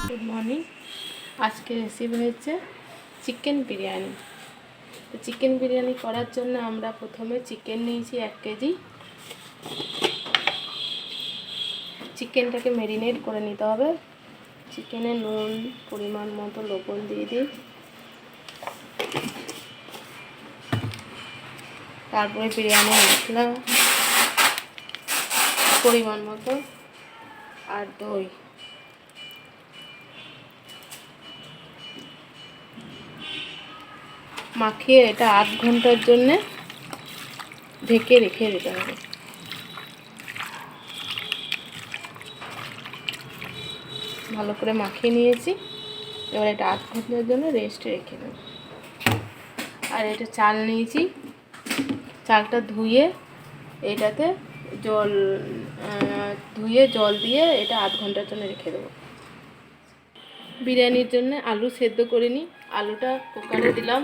Good morning. আজকে recipe হচ্ছে chicken biryani. তো চিকেন বিরিয়ানি করার জন্য আমরা প্রথমে চিকেন নিয়েছি 1 কেজি। চিকেনটাকে ম্যারিনেট করে নিতে হবে। চিকেনে নুন পরিমাণ মতো লবণ দিয়ে দিই, তারপরে বিরিয়ানি মশলা পরিমাণ মতো আর দই। মাখিয়ে এটা 8 ঘন্টার জন্য ঢেকে রেখে দিতে হবে। ভালো করে মাখিয়ে নিয়েছি, এবার এটা 8 ঘন্টার জন্য রেস্টে রেখে দেব। আর এটা চাল নিয়েছি, চালটা ধুয়ে এটাতে জল দিয়ে এটা 8 ঘন্টার জন্য রেখে দেবো। বিরিয়ানির জন্য আলু সেদ্ধ করে নিই। আলুটা কুকারে দিলাম,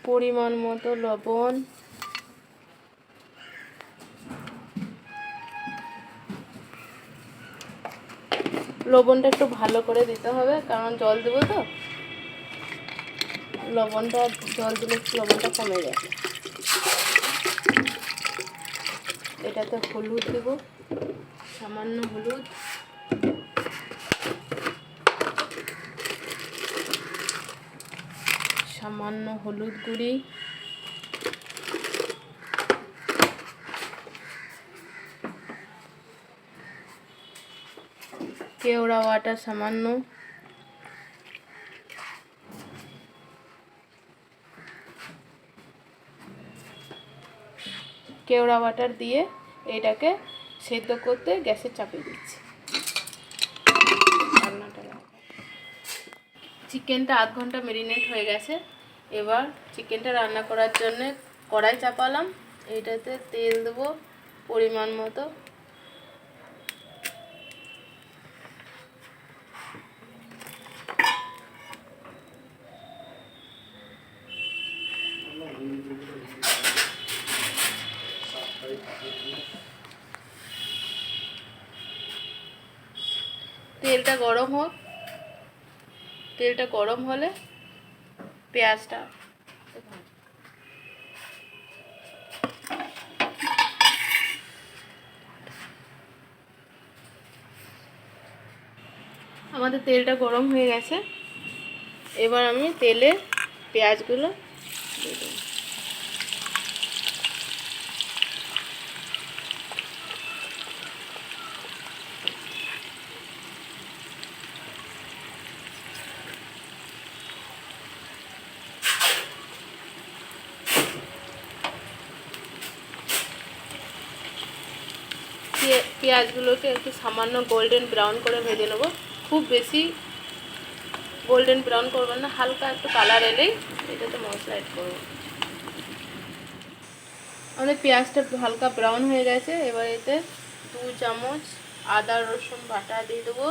পরিমাণ মতো লবণ, লবণটা একটু ভালো করে দিতে হবে কারণ জল দেবো তো। জল দিলে লবণটা কমে যায়। এটাতে হলুদ দেব, সামান্য হলুদ, সামান্য হলুদ গুঁড়ি, কেওড়া ওয়াটার সামান্য, কেওড়া ওয়াটার দিয়ে এটাকে সেদ্ধ করতে গ্যাসে চাপিয়ে দিচ্ছি। চিকেনটা 8 ঘন্টা ম্যারিনেট হয়ে গেছে। এবার চিকেনটা রান্না করার জন্য কড়াই চাপালাম, এটাতে তেল দেবো পরিমাণ মতো। তেলটা গরম হোক, তেলটা গরম হলে পেঁয়াজটা আমাদের তেলটা গরম হয়ে গেছে। এবার আমি তেলে পেঁয়াজগুলো দিয়ে দেবো। পেঁয়াজগুলোকে একটু সামান্য গোল্ডেন ব্রাউন করে ভেজে নেব। খুব বেশি গোল্ডেন ব্রাউন করবেন না, হালকা একটু কালার এলেই এটাতে মশলা অ্যাড করব। আমাদের পেঁয়াজটা হালকা ব্রাউন হয়ে গেছে। এবার এতে 2 চামচ আদা রসুন বাটা দিয়ে দেবো।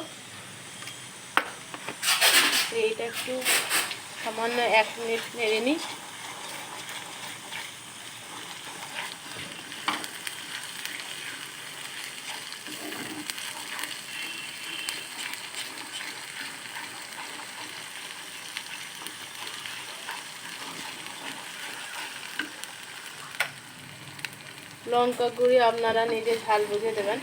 এইটা একটু সামান্য 1 মিনিট নেড়ে নিই। লঙ্কা গুঁড়ি আপনারা নিজে ঝাল বুঝে দেবেন।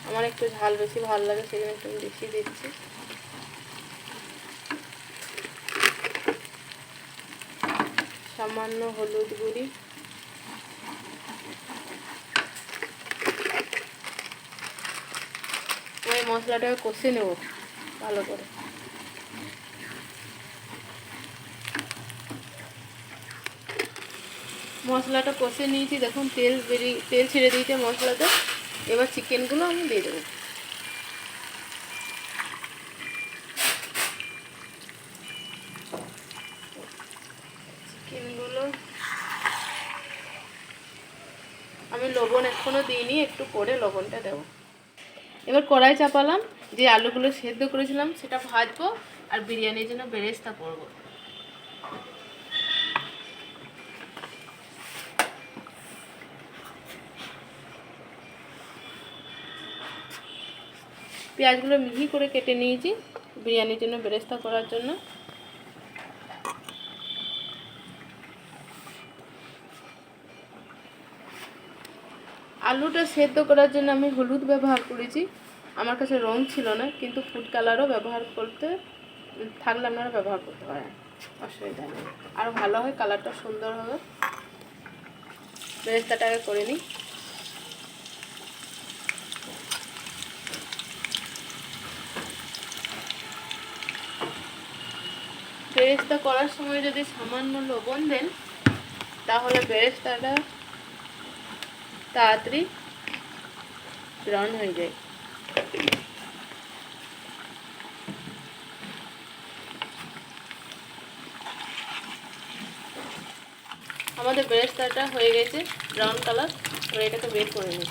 আমার একটু ঝাল বেশি ভালো লাগে, সেই জন্য একটু বেশি দিচ্ছি। সামান্য হলুদ গুঁড়ি, ওই মশলাটাকে কষে নেব ভালো করে। মশলাটা কষে নিয়েছি, দেখুন তেল ছেড়ে দিয়েছে মশলাতে। এবার চিকেনগুলো আমি দিয়ে দেবো। চিকেনগুলো আমি লবণ এখনও দিইনি, একটু পরে লবণটা দেবো। এবার কড়াই চাপালাম, যে আলুগুলো সেদ্ধ করেছিলাম সেটা ভাজবো আর বিরিয়ানির জন্য বেরেস্তা করবো। পেঁয়াজগুলো মিহি করে কেটে নিয়েছি বিরিয়ানির জন্য, বেরেস্তা করার জন্য। আলুটা সেদ্ধ করার জন্য আমি হলুদ ব্যবহার করেছি, আমার কাছে রং ছিল না, কিন্তু ফুড কালারও ব্যবহার করতে থাকলে আপনারা ব্যবহার করতে পারেন, অসুবিধা নেই, আরও ভালো হয়, কালারটা সুন্দর হবে। বেরেস্তাটাকে করে নিই। বেরেস্তা করার সময় যদি সামান্য লবণ দেন তাহলে বেরেস্তাটা তাড়াতাড়ি ব্রাউন হয়ে যায়। আমাদের বেরেস্তাটা হয়ে গেছে ব্রাউন কালার, এবার এটাকে বের করে নিই।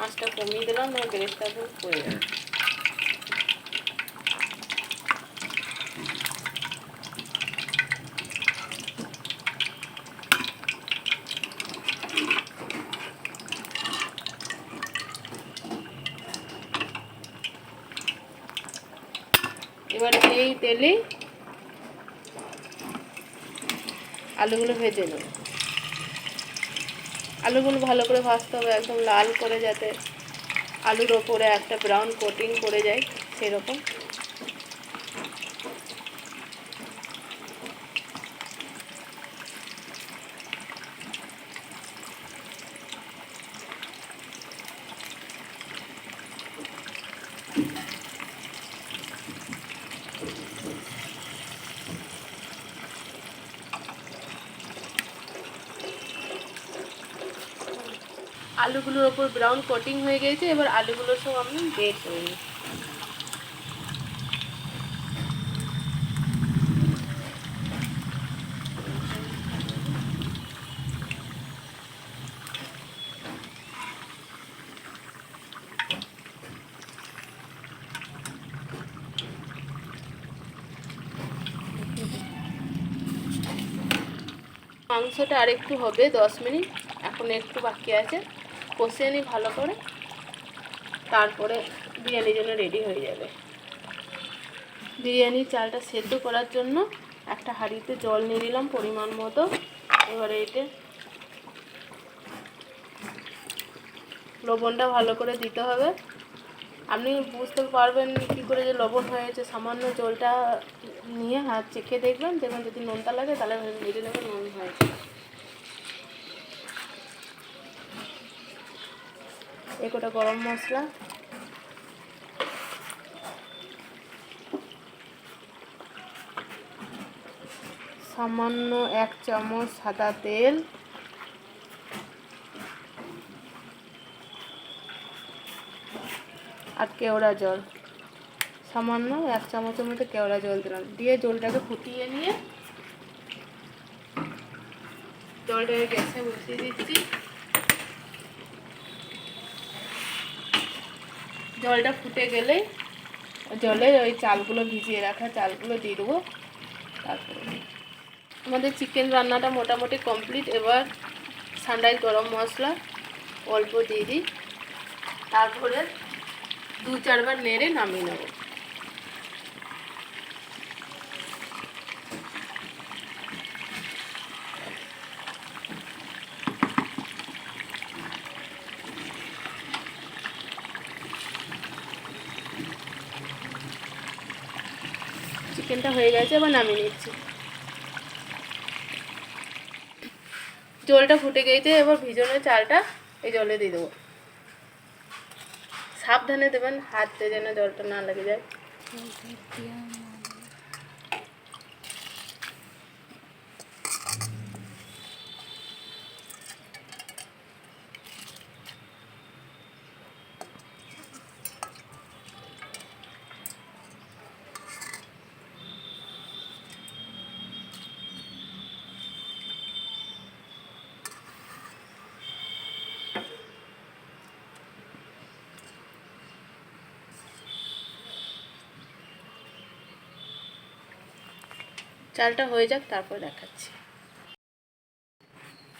আঁচটা কমিয়ে দিলাম, বেরেস্তাটা হয়ে যাবে। এবার এই তেলে আলুগুলো ভেজে নেব। আলুগুলো ভালো করে ভাজতে হবে, একদম লাল করে, যাতে আলুর ওপরে একটা ব্রাউন কোটিং করে যায় সেরকম। আলুগুলোর ওপর ব্রাউন কোটিং হয়ে গেছে, এবার আলুগুলো সব আমি বের করে নিই। মাংসটা আর একটু হবে 10 মিনিট, এখন একটু বাকি আছে, কষিয়ে নিই ভালো করে, তারপরে বিরিয়ানির জন্য রেডি হয়ে যাবে। বিরিয়ানির চালটা সেদ্ধ করার জন্য একটা হাঁড়িতে জল নিয়ে নিলাম পরিমাণ মতো। এবারে এতে লবণটা ভালো করে দিতে হবে। আপনি বুঝতে পারবেন কী করে যে লবণ হয়েছে, সামান্য জলটা নিয়ে হাত চেখে দেখবেন, দেখবেন যদি নুনটা লাগে তাহলে বুঝে নেবেন নুন হয়েছে। একটা গরম মশলা, সামান্য 1 চামচ সাদা তেল, আর কেওড়া জল, সামান্য 1 চামচের মধ্যে কেওড়া জল দিলাম, দিয়ে জলটাকে ফুটিয়ে নিয়ে জলটাকে গ্যাসে বসিয়ে দিচ্ছি। জলটা ফুটে গেলে জলে ওই চালগুলো, ভিজিয়ে রাখা চালগুলো দিয়ে দেবো। তারপরে আমাদের চিকেন রান্নাটা মোটামুটি কমপ্লিট। এবার সানরাইজ গরম মশলা অল্প দিয়ে দিই, তারপরে 2-4 বার নেড়ে নামিয়ে নেব। চিকেনটা হয়ে গেছে, এবার নামিয়ে নিচ্ছি। জলটা ফুটে গেছে, এবার ভিজানো চালটা এই জলে দিয়ে দেবো। সাবধানে দেবেন, হাতে যেন জলটা না লেগে যায়। চালটা হয়ে যাক, তারপর দেখাচ্ছি।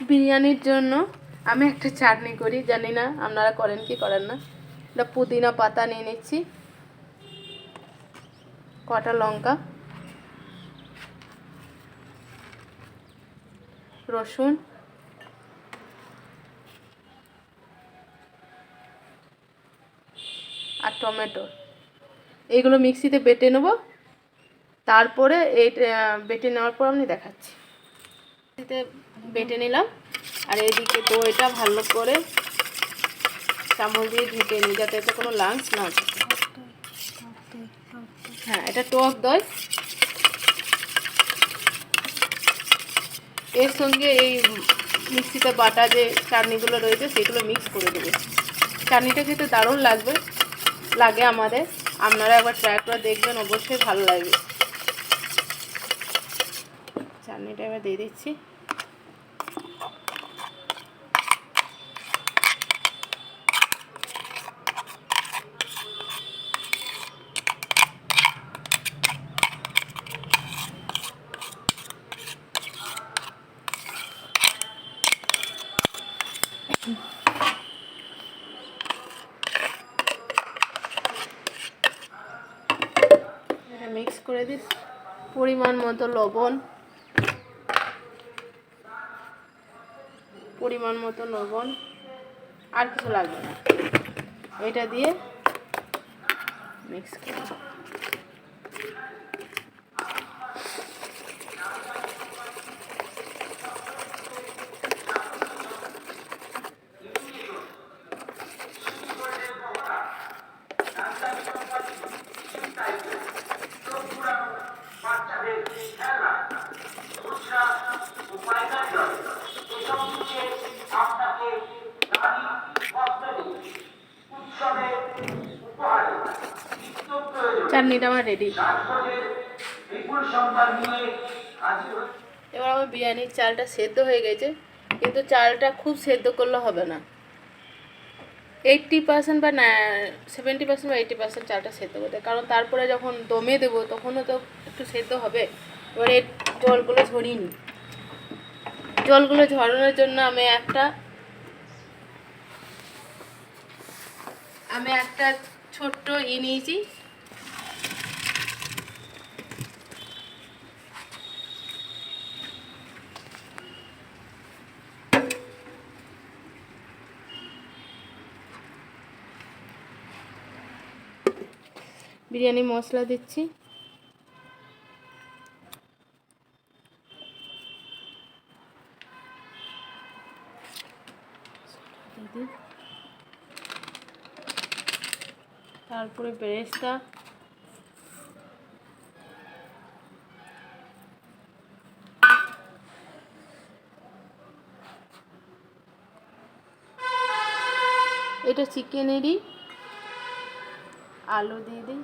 বিরিয়ানির জন্য আমি একটা চাটনি করি, জানি না আপনারা করেন কি করেন না। এটা পুদিনা পাতা নিয়ে নিচ্ছি, কটা লঙ্কা, রসুন, আর টমেটো, এইগুলো মিক্সিতে বেটে নেব। তারপরে এই বেটে নেওয়ার পর আমি দেখাচ্ছি। মিক্সিতে বেটে নিলাম, আর এইদিকে দইটা ভালো করে চামচ দিয়ে ঢেকে নিই যাতে এতে কোনো লাংস না থাকে। হ্যাঁ, এটা টক দই। এর সঙ্গে এই মিক্সিতে বাটা যে চাটনিগুলো রয়েছে সেগুলো মিক্স করে দেবো। চাটনিটা খেতে দারুণ লাগে আমাদের। আপনারা একবার ট্রাই করে দেখবেন, অবশ্যই ভালো লাগবে। চাটনিটা এবার দিয়ে দিচ্ছি। এটা মিক্স করে দিস। পরিমাণ মতো লবণ, আর কিছু লাগবে না। এটা দিয়ে মিক্স করে চাটনিটা আমার রেডি। এবার আমার বিরিয়ানির চালটা সেদ্ধ হয়ে গেছে, কিন্তু চালটা খুব সেদ্ধ করলে হবে না। 80% বা 70% বা 80% চালটা সেদ্ধ করতে, কারণ তারপরে যখন দমে দেবো তখনও তো একটু সেদ্ধ হবে। এবারে জলগুলো ঝরিয়ে নিই। জলগুলো ঝরানোর জন্য আমি একটা ছোট্ট নিয়েছি। বিরিয়ানি মশলা দিচ্ছি, তারপরে বেরেস্তা, এটা চিকেনেরই, আলু দিয়ে দিই,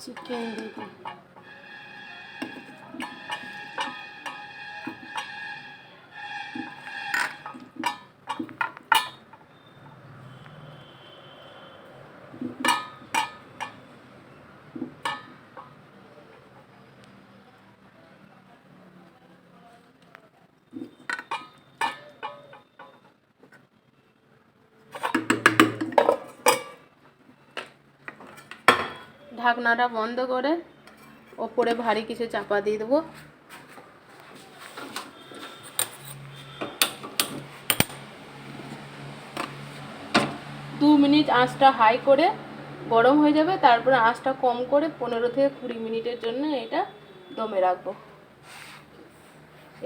চিকেন দিয়ে দিই, ঢাকনাটা বন্ধ করে ওপরে ভারী কিছু চাপা দিয়ে দেবো। 2 মিনিট আঁচটা হাই করে গরম হয়ে যাবে, তারপরে আঁচটা কম করে 15 থেকে 20 মিনিটের জন্য এটা দমে রাখবো।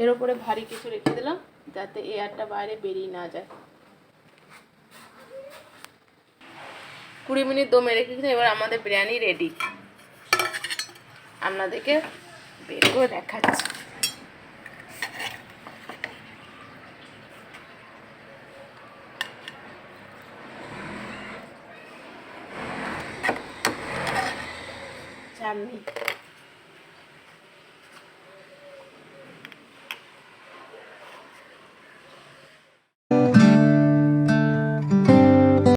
এর উপরে ভারী কিছু রেখে দিলাম যাতে এয়ারটা বাইরে বেরিয়ে না যায়। 20 মিনিট দমে রেখেছি। এবার আমাদের বিরিয়ানি রেডি। আপনাদেরকে বের করে দেখাচ্ছি। চাটনি